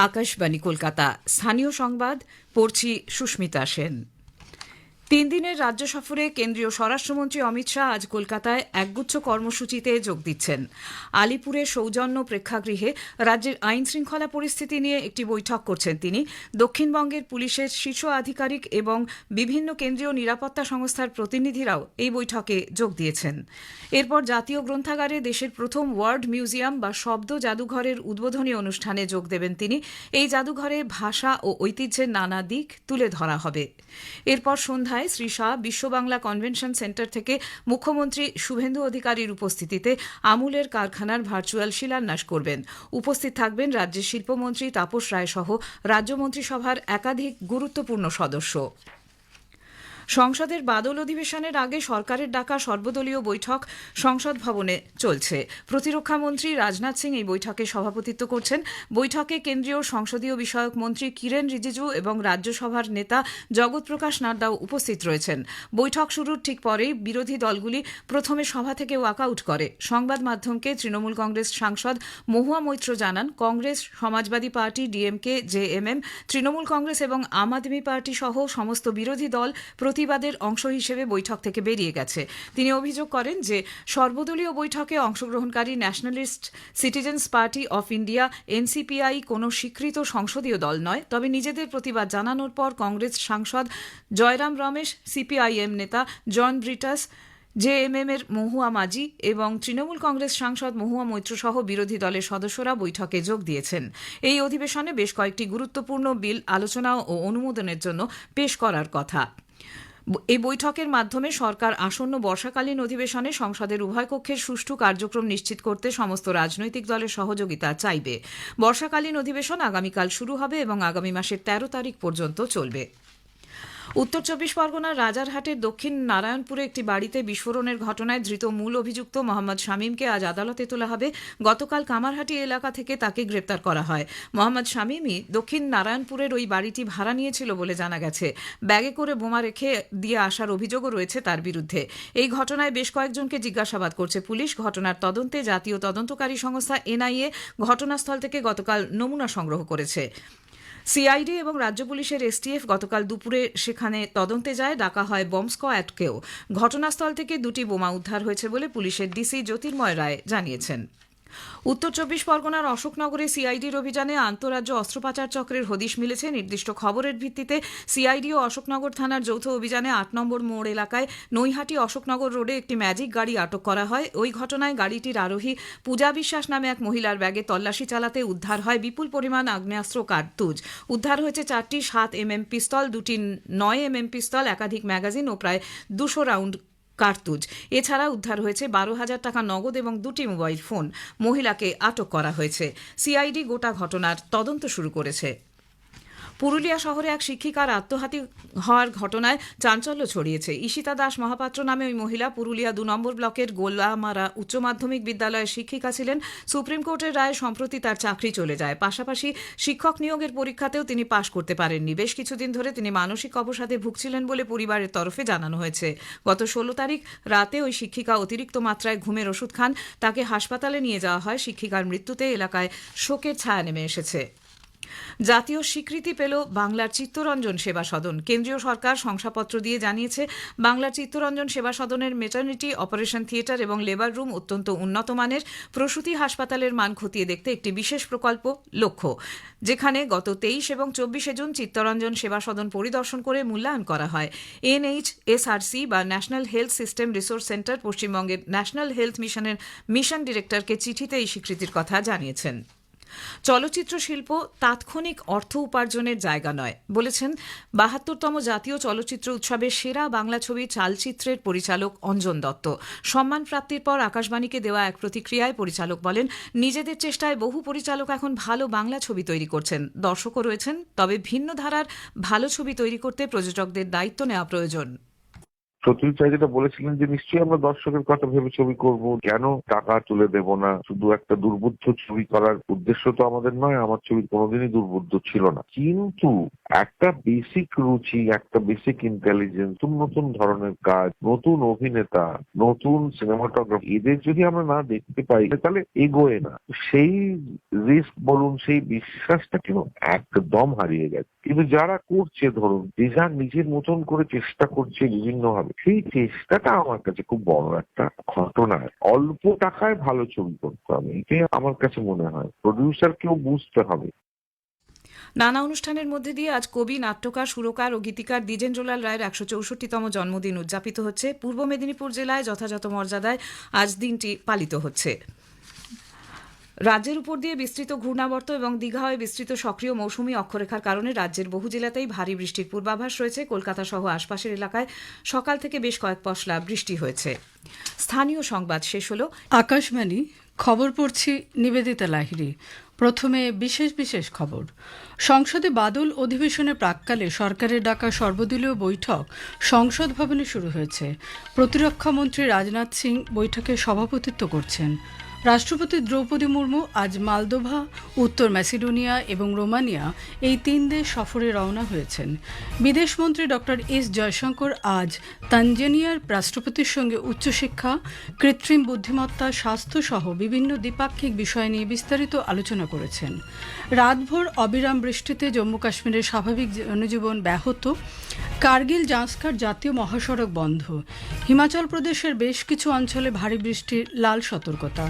আকাশবাণী কলকাতা স্থানীয় সংবাদ পড়ছি সুস্মিতা সেন। 3 দিনের রাজ্য সফরে কেন্দ্রীয় স্বরাষ্ট্রমন্ত্রী অমিত শাহ আজ কলকাতায় একগুচ্ছ কর্মসূচিতে যোগ দিচ্ছেন। আলিপুরের সৌজন্য প্রেক্ষাগৃহে রাজ্যের আইন শৃঙ্খলা পরিস্থিতি নিয়ে একটি বৈঠক করছেন তিনি। দক্ষিণবঙ্গের পুলিশের শীর্ষ আধিকারিক এবং বিভিন্ন কেন্দ্রীয় নিরাপত্তা সংস্থার প্রতিনিধিরাও এই বৈঠকে যোগ দিয়েছেন। এরপর জাতীয় গ্রন্থাগারে দেশের প্রথম ওয়ার্ড মিউজিয়াম বা শব্দ জাদুঘরের উদ্বোধনী অনুষ্ঠানে যোগ দেবেন তিনি। এই জাদুঘরে ভাষা ও ঐতিহ্যের নানা দিক তুলে ধরা হবে। এরপর সন্ধ্যায় শ্রী শাহ বিশ্ব বাংলা কনভেনশন সেন্টার থেকে মুখ্যমন্ত্রী শুভেন্দু অধিকারীর উপস্থিতিতে আমুলের কারখানার ভার্চুয়াল শিলান্যাস করবেন। উপস্থিত থাকবেন রাজ্যের শিল্পমন্ত্রী তাপস রায় সহ রাজ্য মন্ত্রিসভার একাধিক গুরুত্বপূর্ণ সদস্য। সংসদের বাদল অধিবেশনের আগে সরকারের ডাকা সর্বদলীয় বৈঠক সংসদ ভবনে চলছে। প্রতিরক্ষামন্ত্রী রাজনাথ সিং এই বৈঠকে সভাপতিত্ব করছেন। বৈঠকে কেন্দ্রীয় সংসদীয় বিষয়ক মন্ত্রী কিরেন রিজিজু এবং রাজ্যসভার নেতা জগৎ প্রকাশ নাড্ডাও উপস্থিত রয়েছেন। বৈঠক শুরুর ঠিক পরেই বিরোধী দলগুলি প্রথমে সভা থেকে ওয়াকআউট করে। সংবাদ মাধ্যমকে তৃণমূল কংগ্রেস সাংসদ মহুয়া মৈত্র জানান, কংগ্রেস, সমাজবাদী পার্টি, ডিএমকে, জেএমএম, তৃণমূল কংগ্রেস এবং আম আদমি পার্টি সহ সমস্ত বিরোধী দল প্রতিবাদের অংশ হিসেবে বৈঠক থেকে বেরিয়ে গেছে। তিনি অভিযোগ করেন যে সর্বদলীয় বৈঠকে অংশগ্রহণকারী Nationalist Citizens Party of India NCPI কোনো স্বীকৃত সংসদীয় দল নয়। তবে নিজেদের প্রতিবাদ জানানোর পর কংগ্রেস সাংসদ জয়রাম রমেশ, সিপিআইএম নেতা জন ব্রিটাস, জেএমএম এর মহুয়া মাঝি এবং তৃণমূল কংগ্রেস সাংসদ মহুয়া মৈত্র সহ বিরোধী দলের সদস্যরা বৈঠকে যোগ দিয়েছেন। এই অধিবেশনে বেশ কয়েকটি গুরুত্বপূর্ণ বিল আলোচনা ও অনুমোদনের জন্য পেশ করার কথা। এই বৈঠকের মাধ্যমে সরকার আসন্ন বর্ষাকালীন অধিবেশনে সংসদের উভয় কক্ষের সুষ্ঠু কার্যক্রম নিশ্চিত করতে সমস্ত রাজনৈতিক দলের সহযোগিতা চাইবে। বর্ষাকালীন অধিবেশন আগামীকাল শুরু হবে এবং আগামী মাসের 13 তারিখ পর্যন্ত চলবে। উত্তর 24 পরগনার রাজারহাটের দক্ষিণ নারায়ণপুরে একটি বাড়িতে বিস্ফোরণের ঘটনায় ধৃত মূল অভিযুক্ত মোহাম্মদ শামীমকে আজ আদালতে তোলা হবে। গতকাল কামারহাটি এলাকা থেকে তাকে গ্রেপ্তার করা হয়। মোহাম্মদ শামীমই দক্ষিণ নারায়ণপুরের ওই বাড়িটি ভাড়া নিয়েছিল বলে জানা গেছে। ব্যাগে করে বোমা রেখে দিয়ে আসার অভিযোগও রয়েছে তার বিরুদ্ধে। এই ঘটনায় বেশ কয়েকজনকে জিজ্ঞাসাবাদ করছে পুলিশ। ঘটনার তদন্তে জাতীয় তদন্তকারী সংস্থা এনআইএ ঘটনাস্থল থেকে গতকাল নমুনা সংগ্রহ করেছে। সিআইডি এবং রাজ্য পুলিশের এসটিএফ গতকাল দুপুরে সেখানে তদন্তে যায়। ডাকা হয় বম্ব স্কোয়াডকেও। ঘটনাস্থল থেকে 2টি বোমা উদ্ধার হয়েছে বলে পুলিশের ডিসি জ্যোতির্ময় রায় জানিয়েছেন। উত্তর 24 পরগনার অশোকনগরে সিআইডির অভিযানে আন্তঃরাজ্য অস্ত্র পাচার চক্রের হদিশ মিলেছে। নির্দিষ্ট খবরের ভিত্তিতে সিআইডি ও অশোকনগর থানার যৌথ অভিযানে 8 নম্বর মোড় এলাকায় নৈহাটি অশোকনগর রোডে একটি ম্যাজিক গাড়ি আটক করা হয়। ওই ঘটনায় গাড়িটির আরোহী পূজা বিশ্বাস নামে এক মহিলার ব্যাগে তল্লাশি চালাতে উদ্ধার হয় বিপুল পরিমাণ আগ্নেয়াস্ত্র কার্তুজ। উদ্ধার হয়েছে 4টি 7mm পিস্তল, 2টি 9mm পিস্তল, একাধিক ম্যাগাজিন ও প্রায় 200 রাউন্ড কার্তুজ। এছাড়া উদ্ধার হয়েছে 12,000 টাকা নগদ এবং 2টি মোবাইল ফোন। মহিলাকে আটক করা হয়েছে। সিআইডি গোটা ঘটনার তদন্ত শুরু করেছে। পুরুলিয়া শহরে এক শিক্ষিকার আত্মঘাতী হওয়ার ঘটনায় চাঞ্চল্য ছড়িয়েছে। ঈশিতা দাস মহাপাত্র নামে ওই মহিলা পুরুলিয়া 2 নম্বর ব্লকের গোলামারা উচ্চ মাধ্যমিক বিদ্যালয়ের শিক্ষিকা ছিলেন। সুপ্রিম কোর্টের রায়ে সম্প্রতি তার চাকরি চলে যায়। পাশাপাশি শিক্ষক নিয়োগের পরীক্ষাতেও তিনি পাশ করতে পারেননি। বেশ কিছুদিন ধরে তিনি মানসিক অবসাদে ভুগছিলেন বলে পরিবারের তরফে জানানো হয়েছে। গত 16 তারিখ রাতে ওই শিক্ষিকা অতিরিক্ত মাত্রায় ঘুমের ওষুধ খান। তাকে হাসপাতালে নিয়ে যাওয়া হয়। শিক্ষিকার মৃত্যুতে এলাকায় শোকের ছায়া নেমে এসেছে। জাতীয় স্বীকৃতি পেল বাংলার চিত্তরঞ্জন সেবা সদন। কেন্দ্রীয় সরকার শংসাপত্র দিয়ে জানিয়েছে বাংলার চিত্তরঞ্জন সেবা সদনের মেটার্নিটি, অপারেশন থিয়েটার এবং লেবার রুম অত্যন্ত উন্নত মানের। প্রসূতি হাসপাতালের মান খতিয়ে দেখতে একটি বিশেষ প্রকল্প লক্ষ্য, যেখানে গত 23 এবং 24 জুন চিত্তরঞ্জন সেবা সদন পরিদর্শন করে মূল্যায়ন করা হয়। এনএইচএসআরসি বা national health system resource centre পশ্চিমবঙ্গের ন্যাশনাল হেলথ মিশনের মিশন ডিরেক্টরকে চিঠিতে এই স্বীকৃতির কথা জানিয়েছেন। চলচ্চিত্র শিল্প তাৎক্ষণিক অর্থ উপার্জনের জায়গা নয় বলেছেন 72তম জাতীয় চলচ্চিত্র উৎসবের সেরা বাংলা ছবি চালচিত্রের পরিচালক অঞ্জন দত্ত। সম্মান প্রাপ্তির পর আকাশবাণীকে দেওয়া এক প্রতিক্রিয়ায় পরিচালক বলেন, নিজেদের চেষ্টায় বহু পরিচালক এখন ভালো বাংলা ছবি তৈরি করছেন, দর্শকও রয়েছেন। তবে ভিন্ন ধারার ভালো ছবি তৈরি করতে প্রযোজকদের দায়িত্ব নেওয়া প্রয়োজন। সত্যজিৎ যেটা বলেছিলেন যে নিশ্চয়ই আমরা দর্শকের কথা ভেবে ছবি করব, কেন টাকা তুলে দেব না। শুধু একটা দুর্বোধ্য ছবি করার উদ্দেশ্য তো আমাদের নয়, আমার ছবি কোনোদিনই দুর্বোধ্য ছিল না। কিন্তু একটা বেসিক রুচি, একটা বেসিক ইন্টেলিজেন্স, নতুন ধরনের কাজ, নতুন অভিনেতা, নতুন সিনেমাটোগ্রাফি, এদের যদি আমরা না দেখতে পাই তাহলে এগোয় না। সেই রিস্ক বলুন, সেই বিশ্বাসটা কিন্তু একদম হারিয়ে গেছে। কিন্তু যারা করছে, ধরুন যে যার নিজের মতন করে চেষ্টা করছে বিভিন্নভাবে, সেই চেষ্টাটা আমার কাছে খুব বড় একটা ঘটনা। অল্প টাকায় ভালো ছবি করতে হবে, এটাই আমার কাছে মনে হয় প্রডিউসারকেও বুঝতে হবে। নানা অনুষ্ঠানের মধ্যে দিয়ে আজ কবি, নাট্যকার, সুরকার ও গীতিকার দ্বিজেন্দ্রলাল রায়ের 164তম জন্মদিন উদযাপিত হচ্ছে। পূর্ব মেদিনীপুর জেলায় যথাযথ মর্যাদায় আজ দিনটি পালিত হচ্ছে। রাজ্যের উপর দিয়ে বিস্তৃত ঘূর্ণাবর্ত এবং দীঘা হয়ে বিস্তৃত সক্রিয় মৌসুমী অক্ষরেখার কারণে রাজ্যের বহু জেলাতেই ভারী বৃষ্টির পূর্বাভাস রয়েছে। কলকাতা সহ আশপাশের এলাকায় সকাল থেকে বেশ কয়েক পশলা বৃষ্টি হয়েছে। স্থানীয় সংবাদ শেষ হলো। আকাশবাণী খবর পড়ছি নিবেদিতা লাহিড়ী। প্রথমে বিশেষ বিশেষ খবর। সংসদে বাদল অধিবেশনের প্রাক্কালে সরকারের ডাকা সর্বদলীয় বৈঠক সংসদ ভবনে শুরু হয়েছে। প্রতিরক্ষা মন্ত্রী রাজনাথ সিং বৈঠকে সভাপতিত্ব করছেন। রাষ্ট্রপতি দ্রৌপদী মুর্মু আজ মালদোভা, উত্তর ম্যাসিডোনিয়া এবং রোমানিয়া এই 3 দেশ সফরে রওনা হয়েছেন। বিদেশমন্ত্রী ডক্টর এস জয়শঙ্কর আজ তানজানিয়ার রাষ্ট্রপতির সঙ্গে উচ্চশিক্ষা, কৃত্রিম বুদ্ধিমত্তা, স্বাস্থ্য সহ বিভিন্ন দ্বিপাক্ষিক বিষয় নিয়ে বিস্তারিত আলোচনা করেছেন। রাতভর অবিরাম বৃষ্টিতে জম্মু কাশ্মীরের স্বাভাবিক জনজীবন ব্যাহত। কার্গিল জাঁসকার জাতীয় মহাসড়ক বন্ধ। হিমাচল প্রদেশের বেশ কিছু অঞ্চলে ভারী বৃষ্টির লাল সতর্কতা।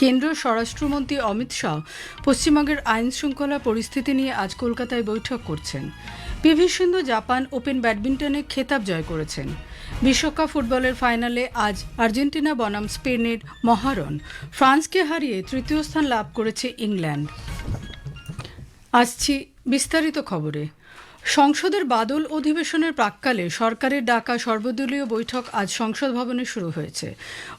কেন্দ্রীয় স্বরাষ্ট্রমন্ত্রী অমিত শাহ পশ্চিমবঙ্গের আইন শৃঙ্খলা পরিস্থিতি নিয়ে আজ কলকাতায় বৈঠক করছেন। পিভি সিন্ধু জাপান ওপেন ব্যাডমিন্টনে খেতাব জয় করেছেন। বিশ্বকাপ ফুটবলের ফাইনালে আজ আর্জেন্টিনা বনাম স্পেনের মহারণ। ফ্রান্সকে হারিয়ে তৃতীয় স্থান লাভ করেছে ইংল্যান্ড। আসছি বিস্তারিত খবরে। সংসদের বাদল অধিবেশনের প্রাক্কালে সরকারের ডাকা সর্বদলীয় বৈঠক আজ সংসদ ভবনে শুরু হয়েছে।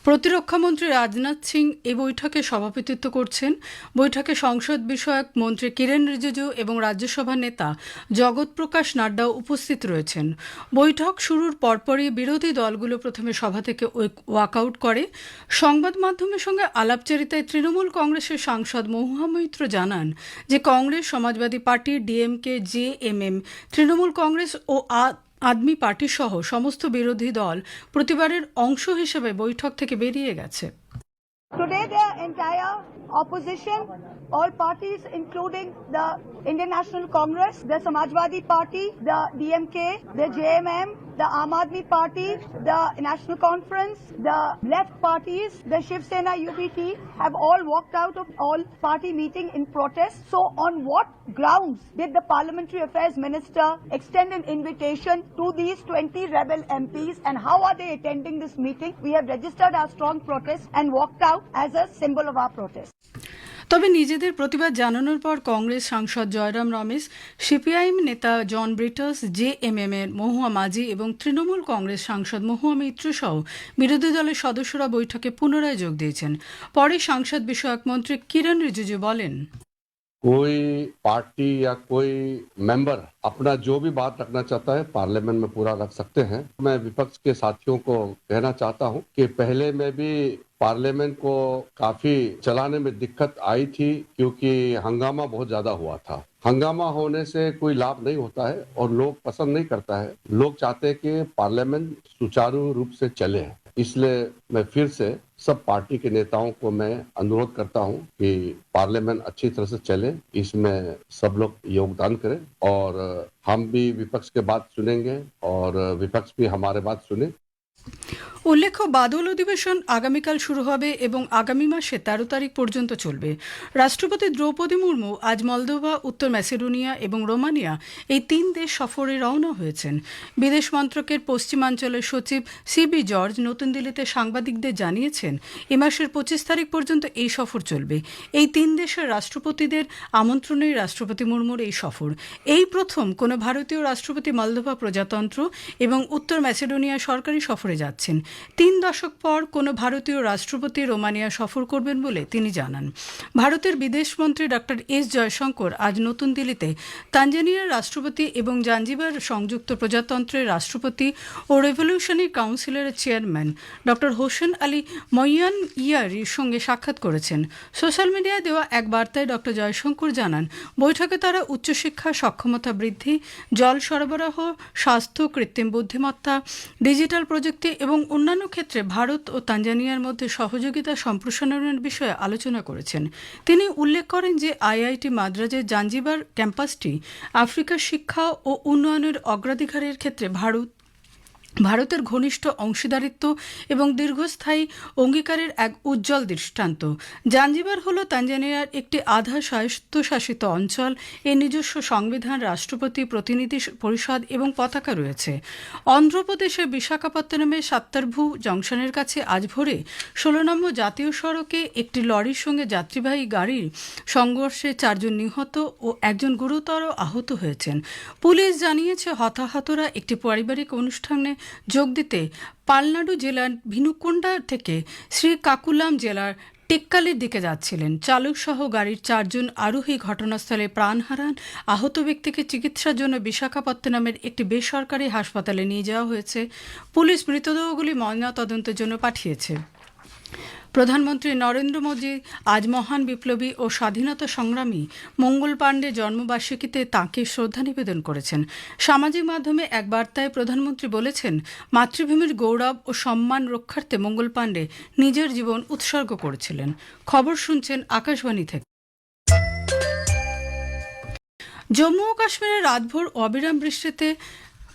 প্রতিরক্ষামন্ত্রী রাজনাথ সিং এই বৈঠকে সভাপতিত্ব করছেন। বৈঠকে সংসদ বিষয়ক মন্ত্রী কিরেন রিজিজু এবং রাজ্যসভা নেতা জগৎ প্রকাশ নাড্ডাও উপস্থিত রয়েছেন। বৈঠক শুরুর পরপরই বিরোধী দলগুলো প্রথমে সভা থেকে ওয়াকআউট করে। সংবাদ মাধ্যমের সঙ্গে আলাপচারিতায় তৃণমূল কংগ্রেসের সাংসদ মহুয়া মৈত্র জানান যে কংগ্রেস, সমাজবাদী পার্টি, ডিএমকে, জেএমএম, তৃণমূল কংগ্রেস ও আদমি পার্টি সহ সমস্ত বিরোধী দল প্রতিবারের অংশ হিসেবে বৈঠক থেকে বেরিয়ে গেছে। Today the entire opposition, all parties including the Indian National Congress, the Samajwadi Party, the DMK, the JMM, the Aam Aadmi Party, the National Conference, the left parties, the Shiv Sena UBT have all walked out of all party meeting in protest. So on what grounds did the Parliamentary Affairs Minister extend an invitation to these 20 rebel MPs and how are they attending this meeting? We have registered our strong protest and walked out as a symbol of our protest. তবে নিজেদের প্রতিবাদ জানানোর পর কংগ্রেস সাংসদ Jayram Ramesh, CPIM নেতা জন ব্রিটাস, JMM এর মহুয়া মাঝি এবং তৃণমূল কংগ্রেস সাংসদ মহুয়া মিত্র সহ বিরোধী দলের সদস্যরা বৈঠকে পুনরায় যোগ দিয়েছেন। পরে সংসদ বিষয়ক মন্ত্রী কিরেন রিজিজু বলেন, कोई पार्टी या कोई मेंबर अपना जो भी बात रखना चाहता है पार्लियामेंट में पूरा रख सकते हैं। मैं विपक्ष के साथियों को कहना चाहता हूं कि पहले में भी पार्लियामेंट को काफी चलाने में दिक्कत आई थी क्योंकि हंगामा बहुत ज्यादा हुआ था। हंगामा होने से कोई लाभ नहीं होता है और लोग पसंद नहीं करता है। लोग चाहते हैं कि पार्लियामेंट सुचारू रूप से चले। इसलिए मैं फिर से सब पार्टी के नेताओं को मैं अनुरोध करता हूं कि पार्लियामेंट अच्छी तरह से चले, इसमें सब लोग योगदान करें और हम भी विपक्ष के बात सुनेंगे और विपक्ष भी हमारे बात सुने। উল্লেখ্য, বাদল অধিবেশন আগামীকাল শুরু হবে এবং আগামী মাসে 13 তারিখ পর্যন্ত চলবে। রাষ্ট্রপতি দ্রৌপদী মুর্মু আজ মলদোভা, উত্তর ম্যাসিডোনিয়া এবং রোমানিয়া এই 3 দেশ সফরে রওনা হয়েছেন। বিদেশ মন্ত্রকের পশ্চিমাঞ্চলের সচিব সিবি জর্জ নতুন দিল্লিতে সাংবাদিকদের জানিয়েছেন এ মাসের 25 তারিখ পর্যন্ত এই সফর চলবে। এই 3 দেশের রাষ্ট্রপতিদের আমন্ত্রণে রাষ্ট্রপতি মুর্মুর এই সফর। এই প্রথম কোনো ভারতীয় রাষ্ট্রপতি মলদোভা প্রজাতন্ত্র এবং উত্তর ম্যাসিডোনিয়া সরকারি সফরে যাচ্ছেন। 3 দশক পর কোনো ভারতীয় রাষ্ট্রপতি রোমানিয়া সফর করবেন বলে তিনি জানান। ভারতের বিদেশমন্ত্রী ডক্টর এস জয়শঙ্কর আজ নতুন দিল্লিতে তানজানিয়ার রাষ্ট্রপতি এবং জাঞ্জিবার সংযুক্ত প্রজাতন্ত্রের রাষ্ট্রপতি ও রেভলিউশনারি কাউন্সিলের চেয়ারম্যান ডক্টর হোসেন আলী মইয়ান ইয়ারির সঙ্গে সাক্ষাৎ করেছেন। সোশ্যাল মিডিয়ায় দেওয়া এক বার্তায় ডক্টর জয়শঙ্কর জানান, বৈঠকে তারা উচ্চশিক্ষা, সক্ষমতা বৃদ্ধি, জল সরবরাহ, স্বাস্থ্য, কৃত্রিম বুদ্ধিমত্তা, ডিজিটাল প্রযুক্তি এবং অন্যান্য ক্ষেত্রে ভারত ও তানজানিয়ার মধ্যে সহযোগিতা সম্প্রসারণের বিষয়ে আলোচনা করেছেন। তিনি উল্লেখ করেন যে আইআইটি মাদ্রাজের জাঞ্জিবার ক্যাম্পাসটি আফ্রিকার শিক্ষা ও উন্নয়নের অগ্রাধিকারের ক্ষেত্রে ভারতের ঘনিষ্ঠ অংশীদারিত্ব এবং দীর্ঘস্থায়ী অঙ্গীকারের এক উজ্জ্বল দৃষ্টান্ত। জাঞ্জিবার হল তানজানিয়ার একটি আধা স্বায়ত্তশাসিত অঞ্চল। এর নিজস্ব সংবিধান, রাষ্ট্রপতি, প্রতিনিধি পরিষদ এবং পতাকা রয়েছে। অন্ধ্রপ্রদেশের বিশাখাপত্তনমের সাত্তারভু জংশনের কাছে আজ ভোরে 16 নম্বর জাতীয় সড়কে একটি লরির সঙ্গে যাত্রীবাহী গাড়ির সংঘর্ষে 4 জন নিহত ও 1 জন গুরুতর আহত হয়েছেন। পুলিশ জানিয়েছে, হতাহতরা একটি পারিবারিক অনুষ্ঠানে যোগ দিতে পালনাডু জেলার ভিনুকোন্ডা থেকে শ্রীকাকুলাম জেলার টেক্কালির দিকে যাচ্ছিলেন। চালক সহ গাড়ির 4 জন আরোহী ঘটনাস্থলে প্রাণ হারান। আহত ব্যক্তিকে চিকিৎসার জন্য বিশাখাপত্তনমের একটি বেসরকারি হাসপাতালে নিয়ে যাওয়া হয়েছে। পুলিশ মৃতদেহগুলি ময়নাতদন্তের জন্য পাঠিয়েছে। প্রধানমন্ত্রী নরেন্দ্র মোদী আজ মহান বিপ্লবী ও স্বাধীনতা সংগ্রামী মঙ্গল পাণ্ডে জন্মবার্ষিকীতে তাঁকে শ্রদ্ধা নিবেদন করেছেন। সামাজিক মাধ্যমে এক বার্তায় প্রধানমন্ত্রী বলেছেন, মাতৃভূমির গৌরব ও সম্মান রক্ষার্থে মঙ্গল পাণ্ডে নিজের জীবন উৎসর্গ করেছিলেন। খবর শুনছেন আকাশবাণী থেকে। জম্মু ও কাশ্মীরে রাতভর অবিরাম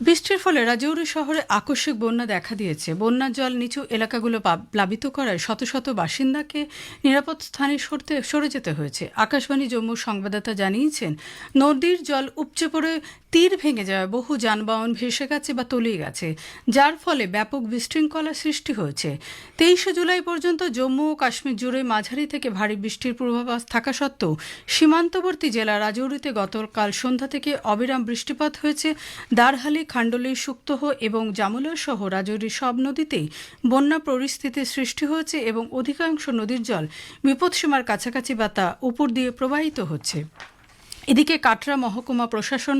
বৃষ্টির ফলে রাজৌরি শহরে আকস্মিক বন্যা দেখা দিয়েছে। বন্যার জল নিচু এলাকাগুলো প্লাবিত করায় শত শত বাসিন্দাকে নিরাপদ স্থানে সরে যেতে হয়েছে। আকাশবাণী জম্মুর সংবাদদাতা জানিয়েছেন, নদীর জল উপচে পড়ে তীর ভেঙে যাওয়ায় বহু যানবাহন ভেসে গেছে বা তলিয়ে গেছে, যার ফলে ব্যাপক বিশৃঙ্খলা সৃষ্টি হয়েছে। 23 জুলাই পর্যন্ত জম্মু ও কাশ্মীর জুড়ে মাঝারি থেকে ভারী বৃষ্টির পূর্বাভাস থাকা সত্ত্বেও সীমান্তবর্তী জেলা রাজৌরিতে গতকাল সন্ধ্যা থেকে অবিরাম বৃষ্টিপাত হয়েছে। দারহালি, খান্ডলি, সুক্তহ এবং জামুলা সহ রাজৌরির সব নদীতেই বন্যা পরিস্থিতির সৃষ্টি হয়েছে এবং অধিকাংশ নদীর জল বিপদসীমার কাছাকাছি বা তা উপর দিয়ে প্রবাহিত হচ্ছে। এদিকে কাটরা মহকুমা প্রশাসন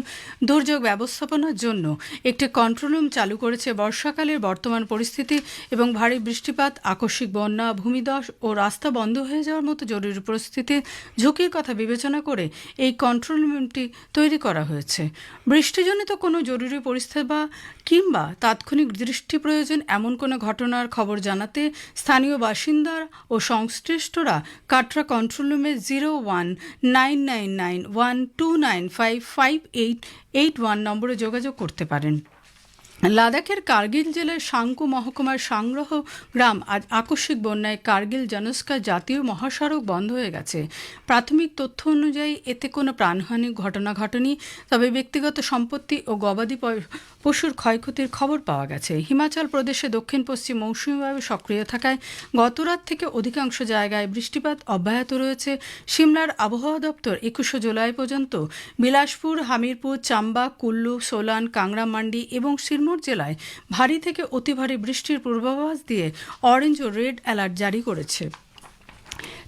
দুর্যোগ ব্যবস্থাপনার জন্য একটি কন্ট্রোল রুম চালু করেছে। বর্ষাকালের বর্তমান পরিস্থিতি এবং ভারী বৃষ্টিপাত, আকস্মিক বন্যা, ভূমিধস ও রাস্তা বন্ধ হয়ে যাওয়ার মতো জরুরি পরিস্থিতির ঝুঁকির কথা বিবেচনা করে এই কন্ট্রোল রুমটি তৈরি করা হয়েছে। বৃষ্টিজনিত কোনো জরুরি পরিস্থিতি কিংবা তাৎক্ষণিক দৃষ্টি প্রয়োজন এমন কোনো ঘটনার খবর জানাতে স্থানীয় বাসিন্দা ও সংশ্লিষ্টরা কাটরা কন্ট্রোল রুমে 01999129558881 নম্বরে যোগাযোগ করতে পারেন। লাদাখের কার্গিল জেলার সাংকু মহকুমার সংগ্রহ গ্রাম আজ আকস্মিক বন্যায় কার্গিল জানুস্কা জাতীয় মহাসড়ক বন্ধ হয়ে গেছে। প্রাথমিক তথ্য অনুযায়ী এতে কোনো প্রাণহানির ঘটনা ঘটেনি, তবে ব্যক্তিগত সম্পত্তি ও গবাদি পশুর ক্ষয়ক্ষতির খবর পাওয়া গেছে। হিমাচল প্রদেশে দক্ষিণ পশ্চিম মৌসুমিভাবে সক্রিয় থাকায় গতরাত থেকে অধিকাংশ জায়গায় বৃষ্টিপাত অব্যাহত রয়েছে। সিমলার আবহাওয়া দপ্তর 21 জুলাই পর্যন্ত বিলাসপুর, হামিরপুর, চাম্বা, কুল্লু, সোলান, কাংড়া, মান্ডি এবং সিরমৌর জেলায় ভারী থেকে অতি ভারী বৃষ্টির পূর্বাভাস দিয়ে অরেঞ্জ ও রেড অ্যালার্ট জারি করেছে।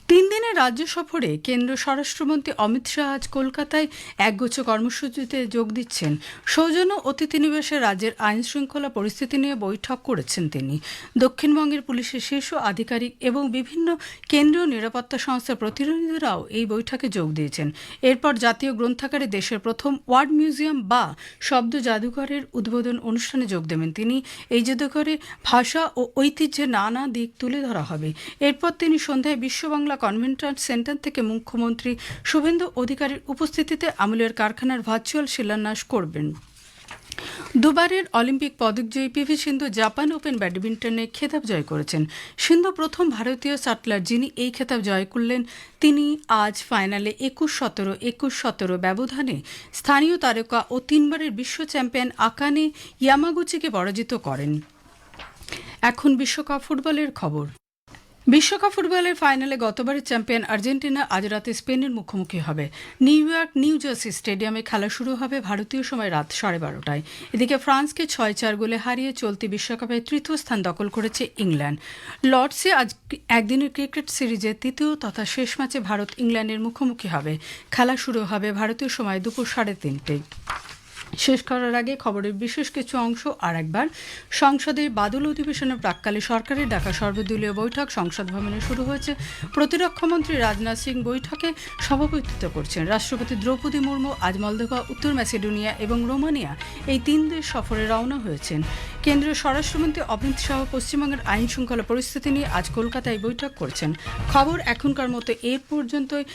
3 দিনের রাজ্য সফরে কেন্দ্রীয় স্বরাষ্ট্রমন্ত্রী অমিত শাহ আজ কলকাতায় একগুচ্ছ কর্মসূচিতে যোগ দিচ্ছেন। সৌজন্য অতিথি নিবাসে রাজ্যের আইন শৃঙ্খলা পরিস্থিতি নিয়ে বৈঠক করেছেন তিনি। দক্ষিণবঙ্গের পুলিশের শীর্ষ আধিকারিক এবং বিভিন্ন কেন্দ্রীয় নিরাপত্তা সংস্থার প্রতিনিধিরাও এই বৈঠকে যোগ দিয়েছেন। এরপর জাতীয় গ্রন্থাগারে দেশের প্রথম ওয়ার্ড মিউজিয়াম বা শব্দ জাদুঘরের উদ্বোধন অনুষ্ঠানে যোগ দেবেন তিনি। এই জাদুঘরে ভাষা ও ঐতিহ্যের নানা দিক তুলে ধরা হবে। এরপর তিনি সন্ধ্যায় বিশ্ব বাংলা কনভেনশন সেন্টার থেকে মুখ্যমন্ত্রী শুভেন্দু অধিকারীর উপস্থিতিতে আমুলের কারখানার ভার্চুয়াল শিলান্যাস করবেন। দুবারের অলিম্পিক পদকজয়ী পিভি সিন্ধু জাপান ওপেন ব্যাডমিন্টনে খেতাব জয় করেছেন। সিন্ধু প্রথম ভারতীয় শাটলার যিনি এই খেতাব জয় করলেন। তিনি আজ ফাইনালে 21-17, 21-17 ব্যবধানে স্থানীয় তারকা ও 3বারের বিশ্ব চ্যাম্পিয়ন আকানে ইয়ামাগুচিকে পরাজিত করেন। এখন বিশ্বকাপ ফুটবলের খবর। বিশ্বকাপ ফুটবলের ফাইনালে গতবারের চ্যাম্পিয়ন আর্জেন্টিনা আজ রাতে স্পেনের মুখোমুখি হবে। নিউ ইয়র্ক নিউ জার্সি স্টেডিয়ামে খেলা শুরু হবে ভারতীয় সময় রাত 12:30টায়। এদিকে ফ্রান্সকে 6-4 গোলে হারিয়ে চলতি বিশ্বকাপে তৃতীয় স্থান দখল করেছে ইংল্যান্ড। লর্ডসে আজ একদিনের ক্রিকেট সিরিজের তৃতীয় তথা শেষ ম্যাচে ভারত ইংল্যান্ডের মুখোমুখি হবে। খেলা শুরু হবে ভারতীয় সময় দুপুর 3:30টায়। শেষ করার আগে খবরের বিশেষ কিছু অংশ আর একবার। সংসদের বাদল অধিবেশনের প্রাক্কালে সরকারের ডাকা সর্বদলীয় বৈঠক সংসদ ভবনে শুরু হয়েছে। প্রতিরক্ষামন্ত্রী রাজনাথ সিং বৈঠকে সভাপতিত্ব করছেন। রাষ্ট্রপতি দ্রৌপদী মুর্মু আজ মলদোভা, উত্তর ম্যাসেডোনিয়া এবং রোমানিয়া এই 3 দেশ সফরে রওনা হয়েছেন। কেন্দ্রীয় স্বরাষ্ট্রমন্ত্রী অমিত শাহ পশ্চিমবঙ্গের আইন শৃঙ্খলা পরিস্থিতি নিয়ে আজ কলকাতায় বৈঠক করছেন। খবর এখনকার মতো এর পর্যন্তই।